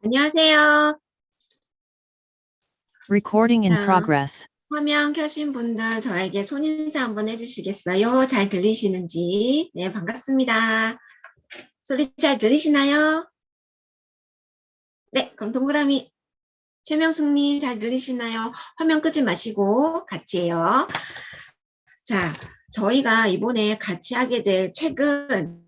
안녕하세요. Recording in 자, progress. 화면 켜신 분들 저에게 손인사 한번 해주시겠어요? 잘 들리시는지. 네, 반갑습니다. 소리 잘 들리시나요? 네, 그럼 동그라미 최명숙님 잘 들리시나요? 화면 끄지 마시고 같이 해요. 자, 저희가 이번에 같이 하게 될 책은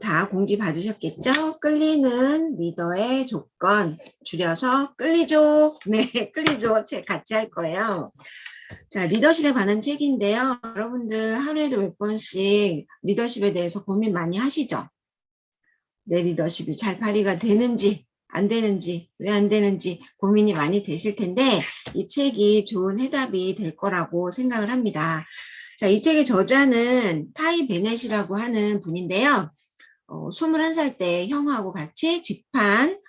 다 공지 받으셨겠죠? 끌리는 리더의 조건, 줄여서 끌리죠. 네, 끌리죠. 책 같이 할 거예요. 자, 리더십에 관한 책인데요. 여러분들 하루에도 몇 번씩 리더십에 대해서 고민 많이 하시죠? 내 리더십이 잘 발휘가 되는지, 안 되는지, 왜 안 되는지 고민이 많이 되실 텐데, 이 책이 좋은 해답이 될 거라고 생각을 합니다. 자, 이 책의 저자는 타이 베넷이라고 하는 분인데요. 21살 때 형하고 같이 집판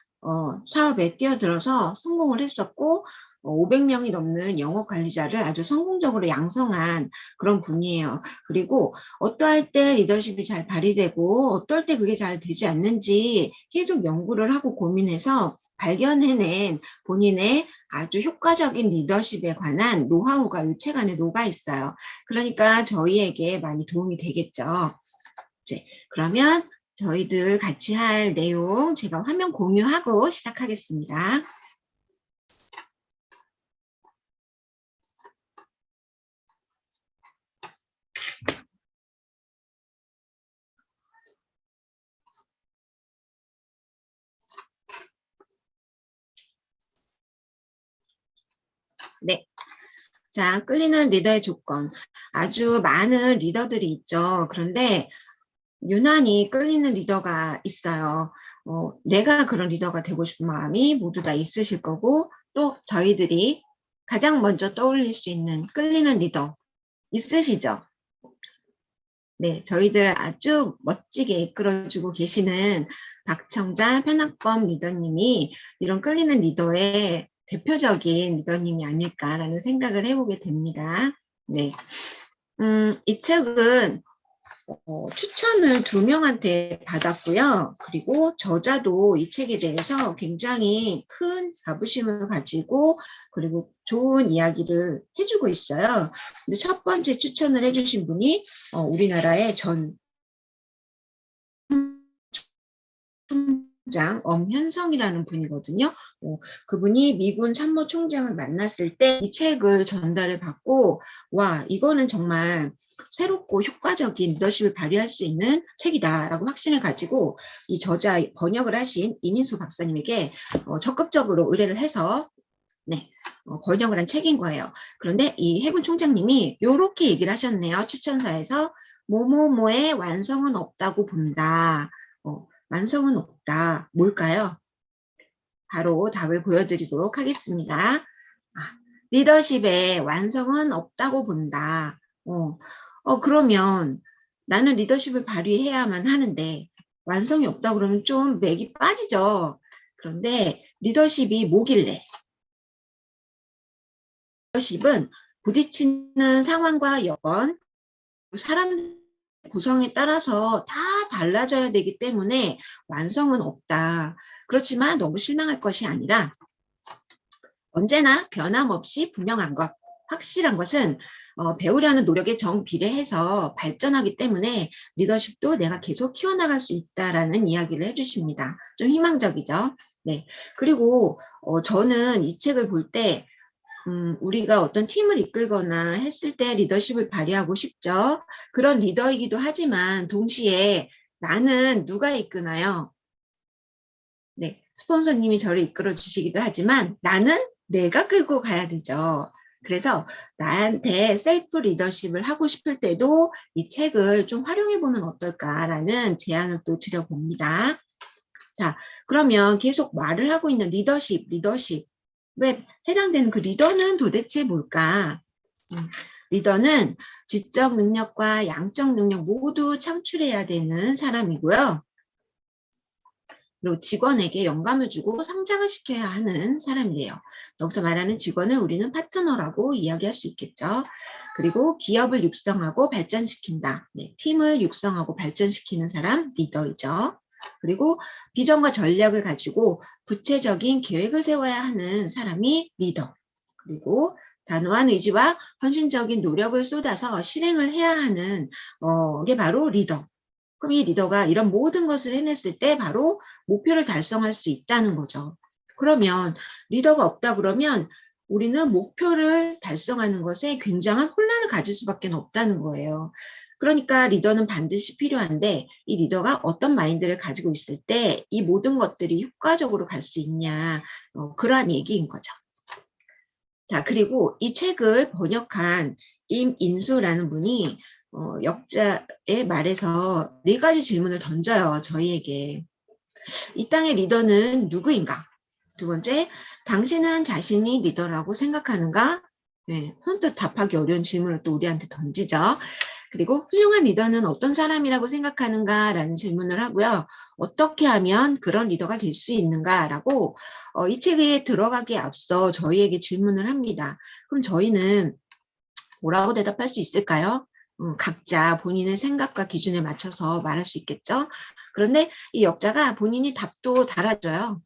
사업에 뛰어들어서 성공을 했었고 500명이 넘는 영업 관리자를 아주 성공적으로 양성한 그런 분이에요. 그리고 어떠할 때 리더십이 잘 발휘되고 어떨 때 그게 잘 되지 않는지 계속 연구를 하고 고민해서 발견해낸 본인의 아주 효과적인 리더십에 관한 노하우가 이 책 안에 녹아 있어요. 그러니까 저희에게 많이 도움이 되겠죠. 이제 그러면 저희들 같이 할 내용 제가 화면 공유하고 시작하겠습니다. 네. 자, 끌리는 리더의 조건. 아주 많은 리더들이 있죠. 그런데 유난히 끌리는 리더가 있어요. 내가 그런 리더가 되고 싶은 마음이 모두 다 있으실 거고 또 저희들이 가장 먼저 떠올릴 수 있는 끌리는 리더 있으시죠? 네, 저희들 아주 멋지게 이끌어주고 계시는 박청자 편학범 리더님이 이런 끌리는 리더의 대표적인 리더님이 아닐까라는 생각을 해보게 됩니다. 네, 이 책은 추천을 2명한테 받았고요. 그리고 저자도 이 책에 대해서 굉장히 큰 자부심을 가지고 그리고 좋은 이야기를 해주고 있어요. 근데 첫 번째 추천을 해주신 분이 우리나라의 전 총장 엄현성이라는 분이거든요. 그분이 미군 참모총장을 만났을 때 이 책을 전달을 받고 와 이거는 정말 새롭고 효과적인 리더십을 발휘할 수 있는 책이다라고 확신을 가지고 이 저자 번역을 하신 이민수 박사님에게 적극적으로 의뢰를 해서 네, 번역을 한 책인 거예요. 그런데 이 해군 총장님이 이렇게 얘기를 하셨네요. 추천사에서 뭐뭐뭐의 완성은 없다고 본다. 완성은 없다. 뭘까요? 바로 답을 보여드리도록 하겠습니다. 리더십의 완성은 없다고 본다. 그러면 나는 리더십을 발휘해야만 하는데 완성이 없다 그러면 좀 맥이 빠지죠. 그런데 리더십이 뭐길래? 리더십은 부딪히는 상황과 여건, 사람 구성에 따라서 다 달라져야 되기 때문에 완성은 없다. 그렇지만 너무 실망할 것이 아니라 언제나 변함없이 분명한 것, 확실한 것은 배우려는 노력에 정비례해서 발전하기 때문에 리더십도 내가 계속 키워나갈 수 있다라는 이야기를 해주십니다. 좀 희망적이죠. 네. 그리고 저는 이 책을 볼때 우리가 어떤 팀을 이끌거나 했을 때 리더십을 발휘하고 싶죠. 그런 리더이기도 하지만 동시에 나는 누가 이끄나요? 네, 스폰서님이 저를 이끌어 주시기도 하지만 나는 내가 끌고 가야 되죠. 그래서 나한테 셀프 리더십을 하고 싶을 때도 이 책을 좀 활용해 보면 어떨까라는 제안을 또 드려봅니다. 자, 그러면 계속 말을 하고 있는 리더십. 왜 해당되는 그 리더는 도대체 뭘까? 리더는 지적 능력과 양적 능력 모두 창출해야 되는 사람이고요. 그리고 직원에게 영감을 주고 성장을 시켜야 하는 사람이에요. 여기서 말하는 직원은 우리는 파트너라고 이야기할 수 있겠죠. 그리고 기업을 육성하고 발전시킨다. 네, 팀을 육성하고 발전시키는 사람 리더이죠. 그리고 비전과 전략을 가지고 구체적인 계획을 세워야 하는 사람이 리더. 그리고 단호한 의지와 헌신적인 노력을 쏟아서 실행을 해야 하는 게 바로 리더. 그럼 이 리더가 이런 모든 것을 해냈을 때 바로 목표를 달성할 수 있다는 거죠. 그러면 리더가 없다 그러면 우리는 목표를 달성하는 것에 굉장한 혼란을 가질 수밖에 없다는 거예요. 그러니까 리더는 반드시 필요한데 이 리더가 어떤 마인드를 가지고 있을 때 이 모든 것들이 효과적으로 갈 수 있냐, 그러한 얘기인 거죠. 자, 그리고 이 책을 번역한 임인수라는 분이 역자의 말에서 4가지 질문을 던져요. 저희에게. 이 땅의 리더는 누구인가? 두 번째, 당신은 자신이 리더라고 생각하는가? 네, 선뜻 답하기 어려운 질문을 또 우리한테 던지죠. 그리고 훌륭한 리더는 어떤 사람이라고 생각하는가? 라는 질문을 하고요. 어떻게 하면 그런 리더가 될 수 있는가? 라고 이 책에 들어가기에 앞서 저희에게 질문을 합니다. 그럼 저희는 뭐라고 대답할 수 있을까요? 각자 본인의 생각과 기준에 맞춰서 말할 수 있겠죠. 그런데 이 역자가 본인이 답도 달아줘요.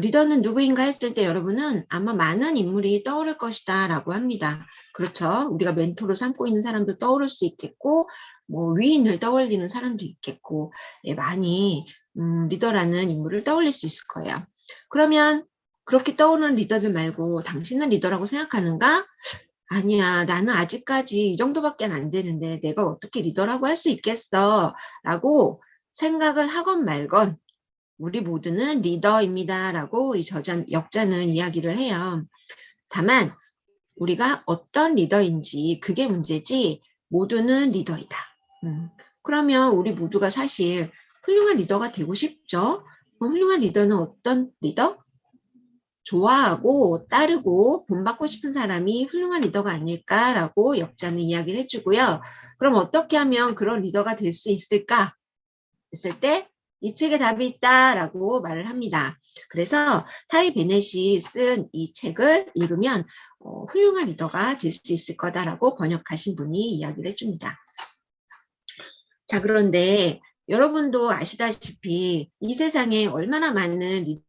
리더는 누구인가 했을 때 여러분은 아마 많은 인물이 떠오를 것이다 라고 합니다. 그렇죠. 우리가 멘토로 삼고 있는 사람도 떠오를 수 있겠고 뭐 위인을 떠올리는 사람도 있겠고 많이 리더라는 인물을 떠올릴 수 있을 거예요. 그러면 그렇게 떠오르는 리더들 말고 당신은 리더라고 생각하는가? 아니야, 나는 아직까지 이 정도밖에 안 되는데 내가 어떻게 리더라고 할 수 있겠어? 라고 생각을 하건 말건 우리 모두는 리더입니다. 라고 이 역자는 이야기를 해요. 다만 우리가 어떤 리더인지 그게 문제지 모두는 리더이다. 그러면 우리 모두가 사실 훌륭한 리더가 되고 싶죠? 훌륭한 리더는 어떤 리더? 좋아하고 따르고 본받고 싶은 사람이 훌륭한 리더가 아닐까라고 역자는 이야기를 해주고요. 그럼 어떻게 하면 그런 리더가 될 수 있을까? 했을 때 이 책에 답이 있다라고 말을 합니다. 그래서 타이 베넷이 쓴 이 책을 읽으면 훌륭한 리더가 될 수 있을 거다라고 번역하신 분이 이야기를 해줍니다. 자, 그런데 여러분도 아시다시피 이 세상에 얼마나 많은 리더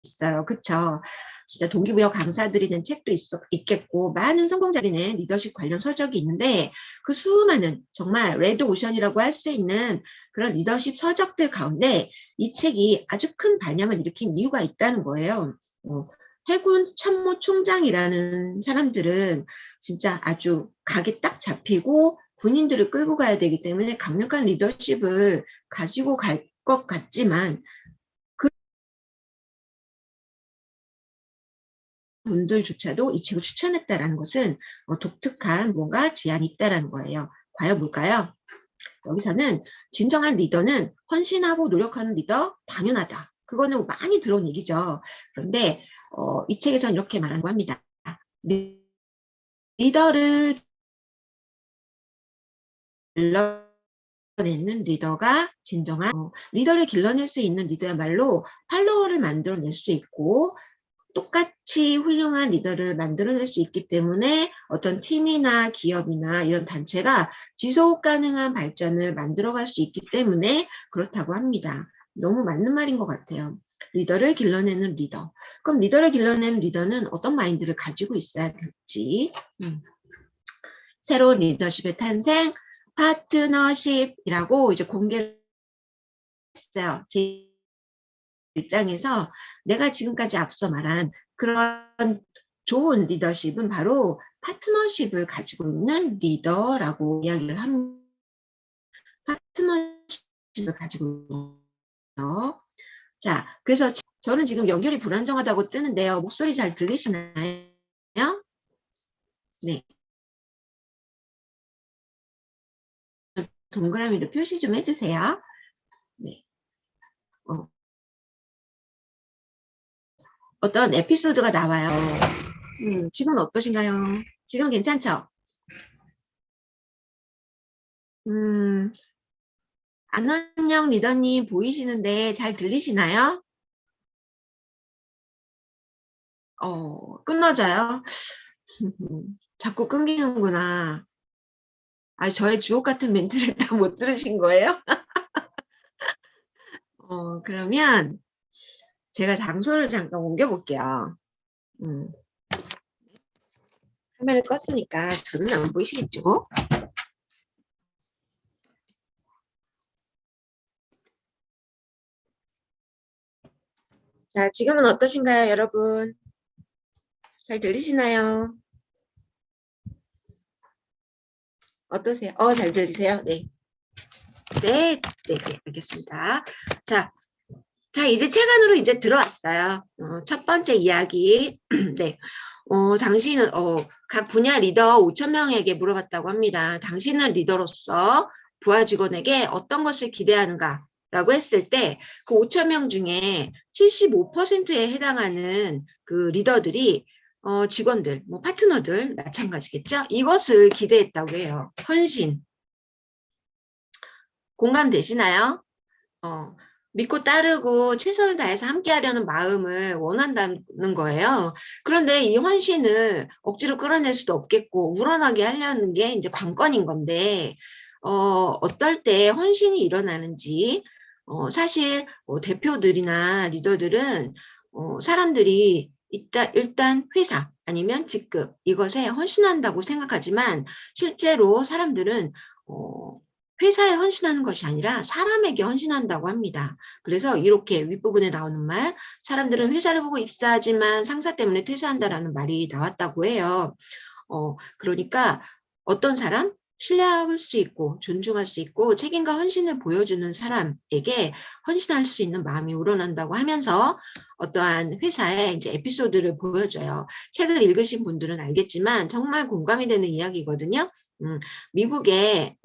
있어요. 그쵸? 진짜 동기부여 강사들이 낸 책도 있겠고 많은 성공자들이 낸 리더십 관련 서적이 있는데 그 수많은 정말 레드 오션이라고 할 수 있는 그런 리더십 서적들 가운데 이 책이 아주 큰 반향을 일으킨 이유가 있다는 거예요. 해군 참모 총장이라는 사람들은 진짜 아주 각이 딱 잡히고 군인들을 끌고 가야 되기 때문에 강력한 리더십을 가지고 갈 것 같지만 분들조차도 이 책을 추천했다라는 것은 독특한 뭔가 제안이 있다라는 거예요. 과연 뭘까요? 여기서는 진정한 리더는 헌신하고 노력하는 리더 당연하다. 그거는 많이 들어온 얘기죠. 그런데 이 책에서는 이렇게 말하고 합니다. 리더를 길러내는 리더가 진정한 리더를 길러낼 수 있는 리더야말로 팔로워를 만들어낼 수 있고 똑같이 훌륭한 리더를 만들어낼 수 있기 때문에 어떤 팀이나 기업이나 이런 단체가 지속 가능한 발전을 만들어갈 수 있기 때문에 그렇다고 합니다. 너무 맞는 말인 것 같아요. 리더를 길러내는 리더. 그럼 리더를 길러내는 리더는 어떤 마인드를 가지고 있어야 될지. 새로운 리더십의 탄생, 파트너십이라고 이제 공개를 했어요. 제 입장에서 내가 지금까지 앞서 말한 그런 좋은 리더십은 바로 파트너십을 가지고 있는 리더라고 이야기를 합니다. 파트너십을 가지고 있는 자, 그래서 저는 지금 연결이 불안정하다고 뜨는데요. 목소리 잘 들리시나요? 네. 동그라미로 표시 좀 해주세요. 네. 어떤 에피소드가 나와요. 지금은 어떠신가요? 지금 괜찮죠? 안원영 리더님 보이시는데 잘 들리시나요? 끊어져요? 자꾸 끊기는구나. 아, 저의 주옥 같은 멘트를 다 못 들으신 거예요? 그러면 제가 장소를 잠깐 옮겨볼게요. 화면을 껐으니까 저는 안 보이시겠죠? 자, 지금은 어떠신가요, 여러분? 잘 들리시나요? 어떠세요? 잘 들리세요? 네. 네, 네, 네, 알겠습니다. 자, 이제 책 안으로 이제 들어왔어요. 첫 번째 이야기. 네. 당신은, 각 분야 리더 5,000명에게 물어봤다고 합니다. 당신은 리더로서 부하 직원에게 어떤 것을 기대하는가? 라고 했을 때, 그 5,000명 중에 75%에 해당하는 그 리더들이, 직원들, 뭐, 파트너들, 마찬가지겠죠? 이것을 기대했다고 해요. 헌신. 공감되시나요? 믿고 따르고 최선을 다해서 함께하려는 마음을 원한다는 거예요. 그런데 이 헌신을 억지로 끌어낼 수도 없겠고 우러나게 하려는 게 이제 관건인 건데 어떨 때 헌신이 일어나는지 사실 대표들이나 리더들은 사람들이 일단 회사 아니면 직급 이것에 헌신한다고 생각하지만 실제로 사람들은 회사에 헌신하는 것이 아니라 사람에게 헌신한다고 합니다. 그래서 이렇게 윗부분에 나오는 말, 사람들은 회사를 보고 입사하지만 상사 때문에 퇴사한다라는 말이 나왔다고 해요. 그러니까 어떤 사람? 신뢰할 수 있고 존중할 수 있고 책임과 헌신을 보여주는 사람에게 헌신할 수 있는 마음이 우러난다고 하면서 어떠한 회사의 이제 에피소드를 보여줘요. 책을 읽으신 분들은 알겠지만 정말 공감이 되는 이야기거든요. 미국의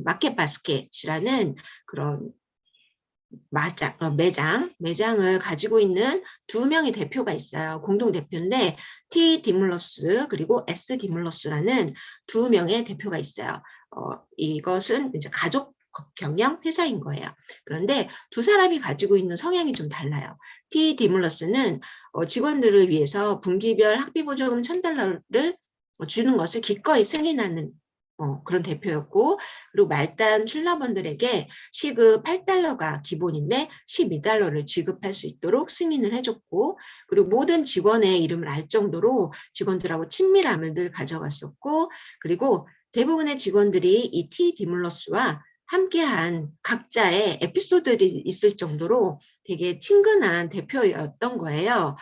마켓 바스켓이라는 그런 매장을 가지고 있는 두 명의 대표가 있어요. 공동 대표인데 T 디물러스 그리고 S 디물러스라는 두 명의 대표가 있어요. 이것은 이제 가족 경영 회사인 거예요. 그런데 두 사람이 가지고 있는 성향이 좀 달라요. T 디물러스는 직원들을 위해서 분기별 학비 보조금 $1,000를 주는 것을 기꺼이 승인하는 그런 대표였고, 그리고 말단 출납원들에게 시급 $8가 기본인데 $12를 지급할 수 있도록 승인을 해줬고, 그리고 모든 직원의 이름을 알 정도로 직원들하고 친밀함을 늘 가져갔었고, 그리고 대부분의 직원들이 이 T 디물러스와 함께한 각자의 에피소드들이 있을 정도로 되게 친근한 대표였던 거예요.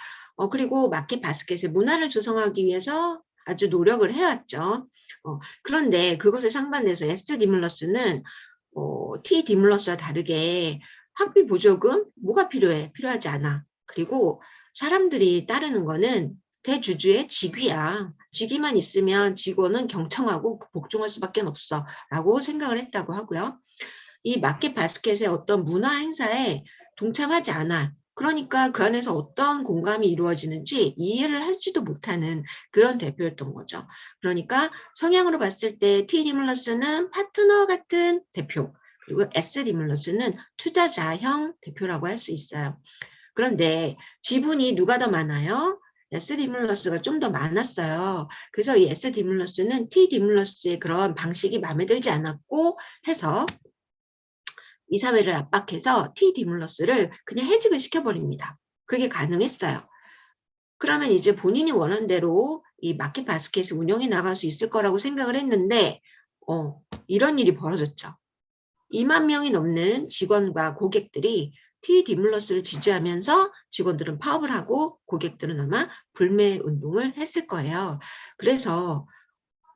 그리고 마켓 바스켓의 문화를 조성하기 위해서 아주 노력을 해왔죠. 그런데 그것을 상반돼서 S 디물러스는 T 디물러스와 다르게 학비 보조금 뭐가 필요해? 필요하지 않아. 그리고 사람들이 따르는 거는 대주주의 직위야. 직위만 있으면 직원은 경청하고 복종할 수밖에 없어 라고 생각을 했다고 하고요. 이 마켓 바스켓의 어떤 문화 행사에 동참하지 않아. 그러니까 그 안에서 어떤 공감이 이루어지는지 이해를 하지도 못하는 그런 대표였던 거죠. 그러니까 성향으로 봤을 때 T 디물러스는 파트너 같은 대표, 그리고 S 디물러스는 투자자형 대표라고 할 수 있어요. 그런데 지분이 누가 더 많아요? S 디물러스가 좀 더 많았어요. 그래서 이 S 디물러스는 T 디물러스의 그런 방식이 마음에 들지 않았고 해서 이사회를 압박해서 T 디물러스를 그냥 해직을 시켜버립니다. 그게 가능했어요. 그러면 이제 본인이 원한 대로 이 마켓 바스켓을 운영해 나갈 수 있을 거라고 생각을 했는데 이런 일이 벌어졌죠. 2만 명이 넘는 직원과 고객들이 T 디물러스를 지지하면서 직원들은 파업을 하고 고객들은 아마 불매 운동을 했을 거예요. 그래서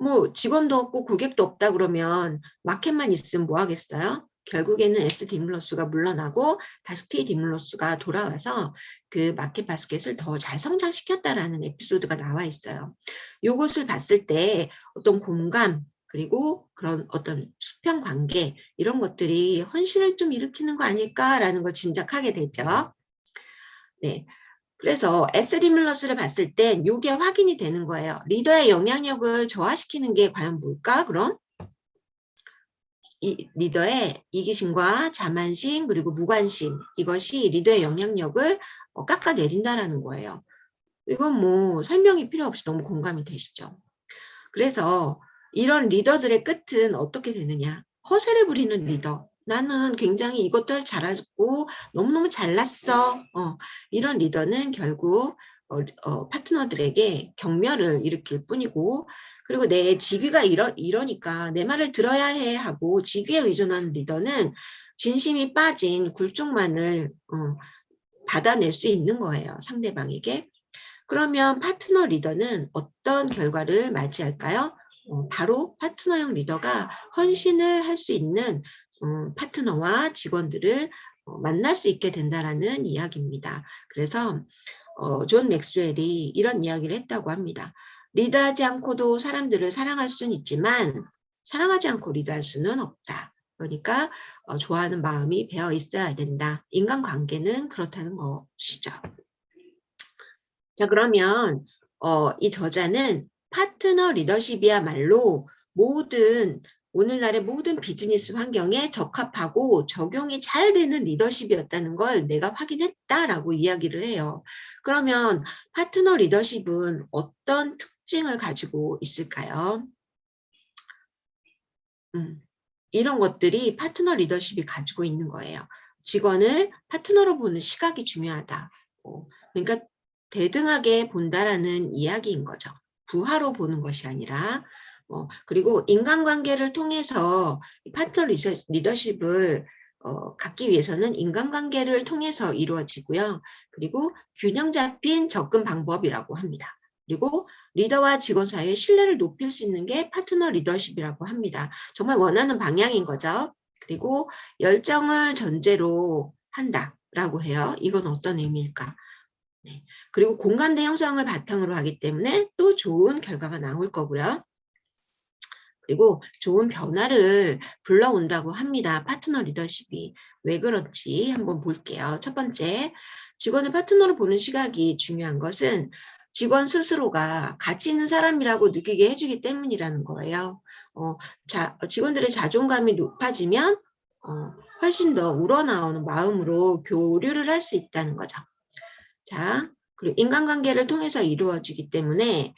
뭐 직원도 없고 고객도 없다 그러면 마켓만 있으면 뭐 하겠어요? 결국에는 S 디물러스가 물러나고 다시 T 디물러스가 돌아와서 그 마켓 바스켓을 더 잘 성장시켰다라는 에피소드가 나와 있어요. 이것을 봤을 때 어떤 공감 그리고 그런 어떤 수평 관계 이런 것들이 헌신을 좀 일으키는 거 아닐까라는 걸 짐작하게 되죠. 네. 그래서 S 디물러스를 봤을 땐 이게 확인이 되는 거예요. 리더의 영향력을 저하시키는 게 과연 뭘까? 그럼 이 리더의 이기심과 자만심 그리고 무관심 이것이 리더의 영향력을 깎아내린다라는 거예요. 이건 뭐 설명이 필요 없이 너무 공감이 되시죠. 그래서 이런 리더들의 끝은 어떻게 되느냐? 허세를 부리는 리더. 나는 굉장히 이것들 잘하고 너무너무 잘났어. 이런 리더는 결국 파트너들에게 경멸을 일으킬 뿐이고, 그리고 내 직위가 이러니까 내 말을 들어야 해 하고 직위에 의존하는 리더는 진심이 빠진 굴종만을 받아낼 수 있는 거예요. 상대방에게. 그러면 파트너 리더는 어떤 결과를 맞이할까요? 바로 파트너형 리더가 헌신을 할 수 있는 파트너와 직원들을 만날 수 있게 된다라는 이야기입니다. 그래서 존 맥스웰이 이런 이야기를 했다고 합니다. 리더하지 않고도 사람들을 사랑할 수는 있지만 사랑하지 않고 리더할 수는 없다. 그러니까 좋아하는 마음이 배어 있어야 된다. 인간관계는 그렇다는 것이죠. 자, 그러면 이 저자는 파트너 리더십이야말로 오늘날의 모든 비즈니스 환경에 적합하고 적용이 잘 되는 리더십이었다는 걸 내가 확인했다라고 이야기를 해요. 그러면 파트너 리더십은 어떤 특징을 가지고 있을까요? 이런 것들이 파트너 리더십이 가지고 있는 거예요. 직원을 파트너로 보는 시각이 중요하다. 그러니까 대등하게 본다라는 이야기인 거죠. 부하로 보는 것이 아니라. 그리고 인간관계를 통해서 파트너 리더십을 갖기 위해서는 인간관계를 통해서 이루어지고요. 그리고 균형 잡힌 접근 방법이라고 합니다. 그리고 리더와 직원 사이의 신뢰를 높일 수 있는 게 파트너 리더십이라고 합니다. 정말 원하는 방향인 거죠. 그리고 열정을 전제로 한다라고 해요. 이건 어떤 의미일까? 네. 그리고 공감대 형성을 바탕으로 하기 때문에 또 좋은 결과가 나올 거고요. 그리고 좋은 변화를 불러온다고 합니다. 파트너 리더십이. 왜 그런지 한번 볼게요. 첫 번째, 직원을 파트너로 보는 시각이 중요한 것은 직원 스스로가 가치 있는 사람이라고 느끼게 해주기 때문이라는 거예요. 직원들의 자존감이 높아지면 훨씬 더 우러나오는 마음으로 교류를 할 수 있다는 거죠. 자, 그리고 인간관계를 통해서 이루어지기 때문에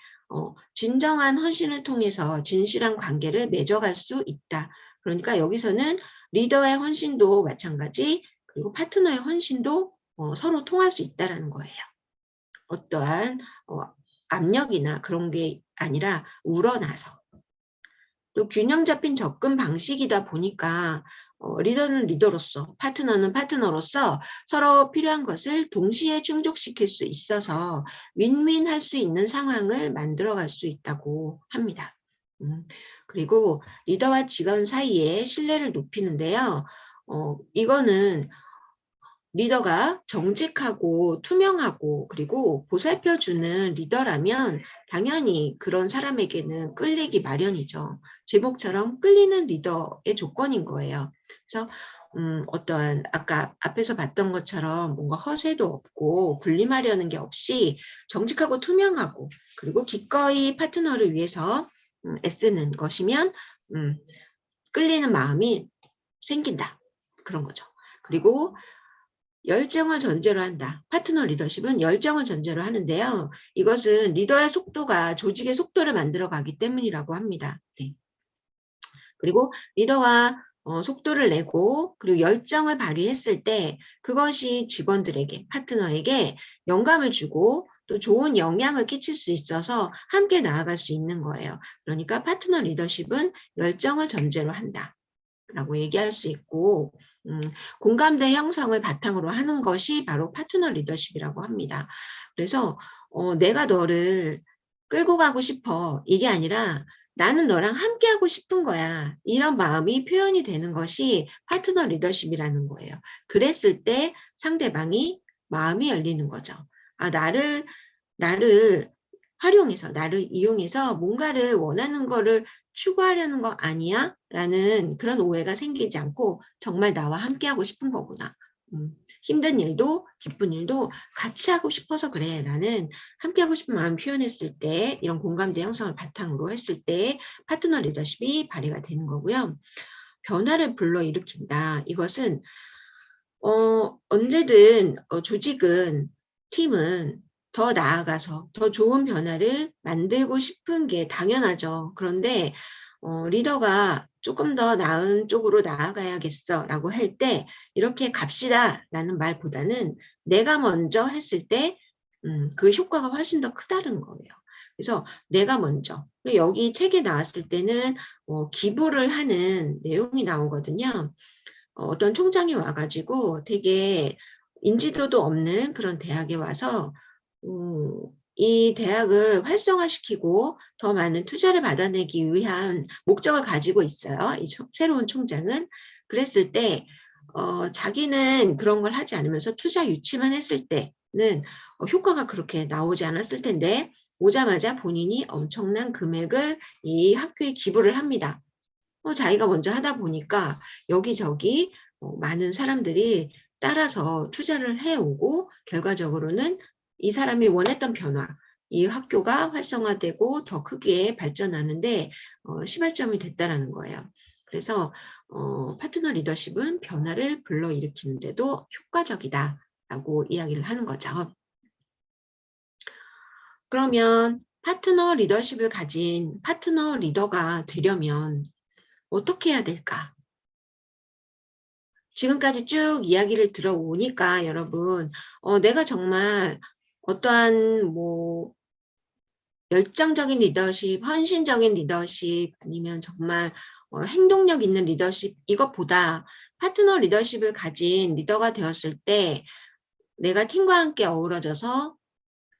진정한 헌신을 통해서 진실한 관계를 맺어갈 수 있다. 그러니까 여기서는 리더의 헌신도 마찬가지, 그리고 파트너의 헌신도 서로 통할 수 있다는 거예요. 어떠한 압력이나 그런 게 아니라 우러나서. 또 균형 잡힌 접근 방식이다 보니까 리더는 리더로서, 파트너는 파트너로서 서로 필요한 것을 동시에 충족시킬 수 있어서 윈윈 할 수 있는 상황을 만들어갈 수 있다고 합니다. 그리고 리더와 직원 사이에 신뢰를 높이는데요. 이거는 리더가 정직하고 투명하고 그리고 보살펴주는 리더라면 당연히 그런 사람에게는 끌리기 마련이죠. 제목처럼 끌리는 리더의 조건인 거예요. 그래서 어떠한 아까 앞에서 봤던 것처럼 뭔가 허세도 없고 군림하려는 게 없이 정직하고 투명하고 그리고 기꺼이 파트너를 위해서 애쓰는 것이면 끌리는 마음이 생긴다. 그런 거죠. 그리고 열정을 전제로 한다. 파트너 리더십은 열정을 전제로 하는데요. 이것은 리더의 속도가 조직의 속도를 만들어 가기 때문이라고 합니다. 네. 그리고 리더와 속도를 내고 그리고 열정을 발휘했을 때 그것이 직원들에게, 파트너에게 영감을 주고 또 좋은 영향을 끼칠 수 있어서 함께 나아갈 수 있는 거예요. 그러니까 파트너 리더십은 열정을 전제로 한다. 라고 얘기할 수 있고 공감대 형성을 바탕으로 하는 것이 바로 파트너 리더십이라고 합니다. 그래서 내가 너를 끌고 가고 싶어 이게 아니라 나는 너랑 함께 하고 싶은 거야. 이런 마음이 표현이 되는 것이 파트너 리더십이라는 거예요. 그랬을 때 상대방이 마음이 열리는 거죠. 아, 나를 활용해서 나를 이용해서 뭔가를 원하는 거를 추구하려는 거 아니야? 라는 그런 오해가 생기지 않고 정말 나와 함께 하고 싶은 거구나. 힘든 일도 기쁜 일도 같이 하고 싶어서 그래 라는 함께 하고 싶은 마음 표현했을 때 이런 공감대 형성을 바탕으로 했을 때 파트너 리더십이 발휘가 되는 거고요. 변화를 불러일으킨다. 이것은 언제든 조직은 팀은 더 나아가서 더 좋은 변화를 만들고 싶은 게 당연하죠. 그런데 리더가 조금 더 나은 쪽으로 나아가야겠어 라고 할 때 이렇게 갑시다 라는 말보다는 내가 먼저 했을 때 그 효과가 훨씬 더 크다는 거예요. 그래서 내가 먼저, 여기 책에 나왔을 때는 기부를 하는 내용이 나오거든요. 어떤 총장이 와가지고 되게 인지도도 없는 그런 대학에 와서 이 대학을 활성화시키고 더 많은 투자를 받아내기 위한 목적을 가지고 있어요. 이 새로운 총장은. 그랬을 때 자기는 그런 걸 하지 않으면서 투자 유치만 했을 때는 효과가 그렇게 나오지 않았을 텐데 오자마자 본인이 엄청난 금액을 이 학교에 기부를 합니다. 자기가 먼저 하다 보니까 여기저기 많은 사람들이 따라서 투자를 해오고 결과적으로는 이 사람이 원했던 변화, 이 학교가 활성화되고 더 크게 발전하는데 시발점이 됐다라는 거예요. 그래서 파트너 리더십은 변화를 불러일으키는 데도 효과적이다라고 이야기를 하는 거죠. 그러면 파트너 리더십을 가진 파트너 리더가 되려면 어떻게 해야 될까? 지금까지 쭉 이야기를 들어오니까 여러분 내가 정말 어떠한 열정적인 리더십, 헌신적인 리더십 아니면 정말 행동력 있는 리더십 이것보다 파트너 리더십을 가진 리더가 되었을 때 내가 팀과 함께 어우러져서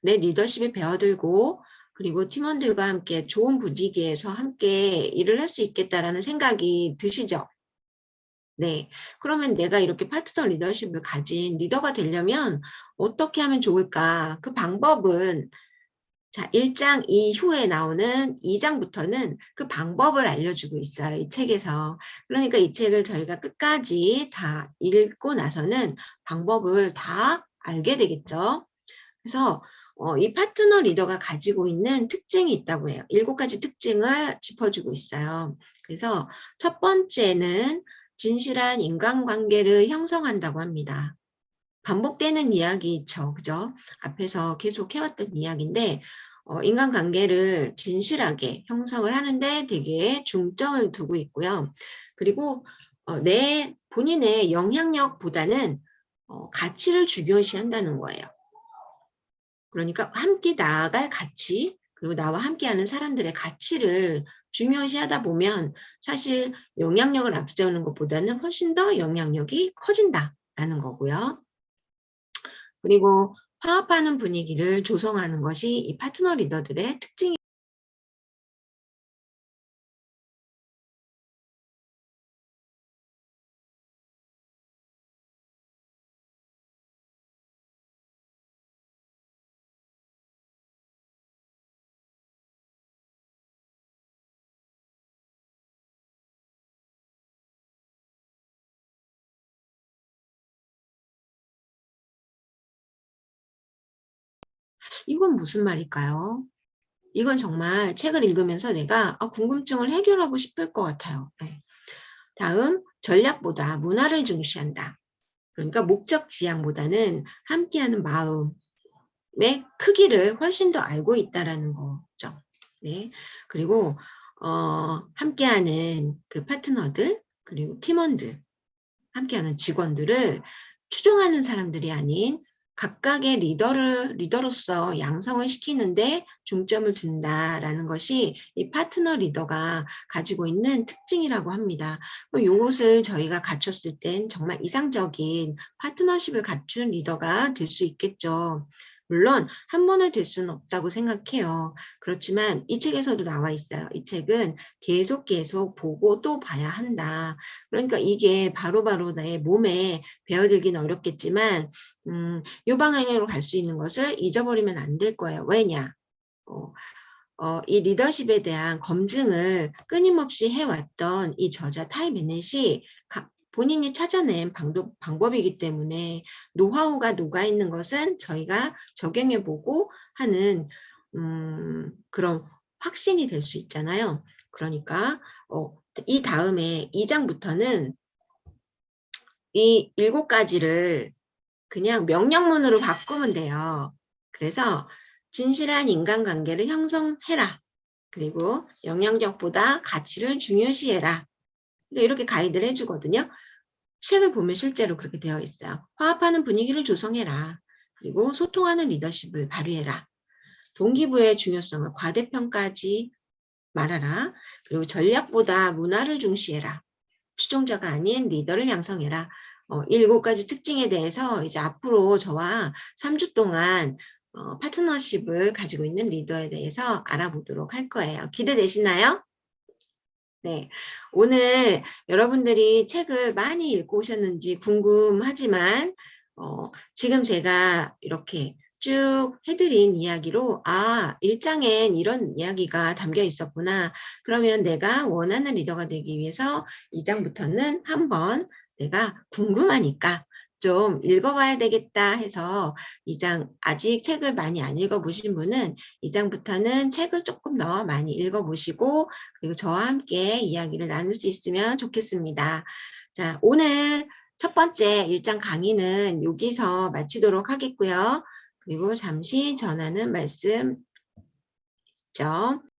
내 리더십이 배어들고 그리고 팀원들과 함께 좋은 분위기에서 함께 일을 할 수 있겠다라는 생각이 드시죠? 네. 그러면 내가 이렇게 파트너 리더십을 가진 리더가 되려면 어떻게 하면 좋을까? 그 방법은 자, 1장 이후에 나오는 2장부터는 그 방법을 알려주고 있어요. 이 책에서. 그러니까 이 책을 저희가 끝까지 다 읽고 나서는 방법을 다 알게 되겠죠. 그래서 이 파트너 리더가 가지고 있는 특징이 있다고 해요. 7가지 특징을 짚어주고 있어요. 그래서 첫 번째는 진실한 인간관계를 형성한다고 합니다. 반복되는 이야기죠. 그죠? 앞에서 계속 해왔던 이야기인데 인간관계를 진실하게 형성을 하는데 되게 중점을 두고 있고요. 그리고 내 본인의 영향력보다는 가치를 중요시한다는 거예요. 그러니까 함께 나아갈 가치 그리고 나와 함께하는 사람들의 가치를 중요시하다 보면 사실 영향력을 앞세우는 것보다는 훨씬 더 영향력이 커진다라는 거고요. 그리고 화합하는 분위기를 조성하는 것이 이 파트너 리더들의 특징입니다. 이건 무슨 말일까요? 이건 정말 책을 읽으면서 내가 궁금증을 해결하고 싶을 것 같아요. 네. 다음, 전략보다 문화를 중시한다. 그러니까 목적 지향보다는 함께하는 마음의 크기를 훨씬 더 알고 있다라는 거죠. 네. 그리고 함께하는 그 파트너들 그리고 팀원들, 함께하는 직원들을 추종하는 사람들이 아닌 각각의 리더로서 양성을 시키는데 중점을 둔다라는 것이 이 파트너 리더가 가지고 있는 특징이라고 합니다. 이것을 저희가 갖췄을 땐 정말 이상적인 파트너십을 갖춘 리더가 될 수 있겠죠. 물론 한 번에 될 수는 없다고 생각해요. 그렇지만 이 책에서도 나와 있어요. 이 책은 계속 보고 또 봐야 한다. 그러니까 이게 바로바로 내 몸에 배어들기는 어렵겠지만 이 방향으로 갈 수 있는 것을 잊어버리면 안 될 거예요. 왜냐? 이 리더십에 대한 검증을 끊임없이 해왔던 이 저자 타이 베넷이 본인이 찾아낸 방법이기 때문에 노하우가 녹아있는 것은 저희가 적용해보고 하는 그런 확신이 될 수 있잖아요. 그러니까 이 다음에 2장부터는 이 7가지를 그냥 명령문으로 바꾸면 돼요. 그래서 진실한 인간관계를 형성해라. 그리고 영향력보다 가치를 중요시해라. 이렇게 가이드를 해주거든요. 책을 보면 실제로 그렇게 되어 있어요. 화합하는 분위기를 조성해라. 그리고 소통하는 리더십을 발휘해라. 동기부여의 중요성을 과대평가하지 말아라. 그리고 전략보다 문화를 중시해라. 추종자가 아닌 리더를 양성해라. 7가지 특징에 대해서 이제 앞으로 저와 3주 동안 파트너십을 가지고 있는 리더에 대해서 알아보도록 할 거예요. 기대되시나요? 네. 오늘 여러분들이 책을 많이 읽고 오셨는지 궁금하지만 지금 제가 이렇게 쭉 해드린 이야기로 1장엔 이런 이야기가 담겨 있었구나. 그러면 내가 원하는 리더가 되기 위해서 2장부터는 한번 내가 궁금하니까 좀 읽어봐야 되겠다 해서 2장 아직 책을 많이 안 읽어보신 분은 2장부터는 책을 조금 더 많이 읽어보시고 그리고 저와 함께 이야기를 나눌 수 있으면 좋겠습니다. 자, 오늘 첫 번째 1장 강의는 여기서 마치도록 하겠고요. 그리고 잠시 전하는 말씀 있죠.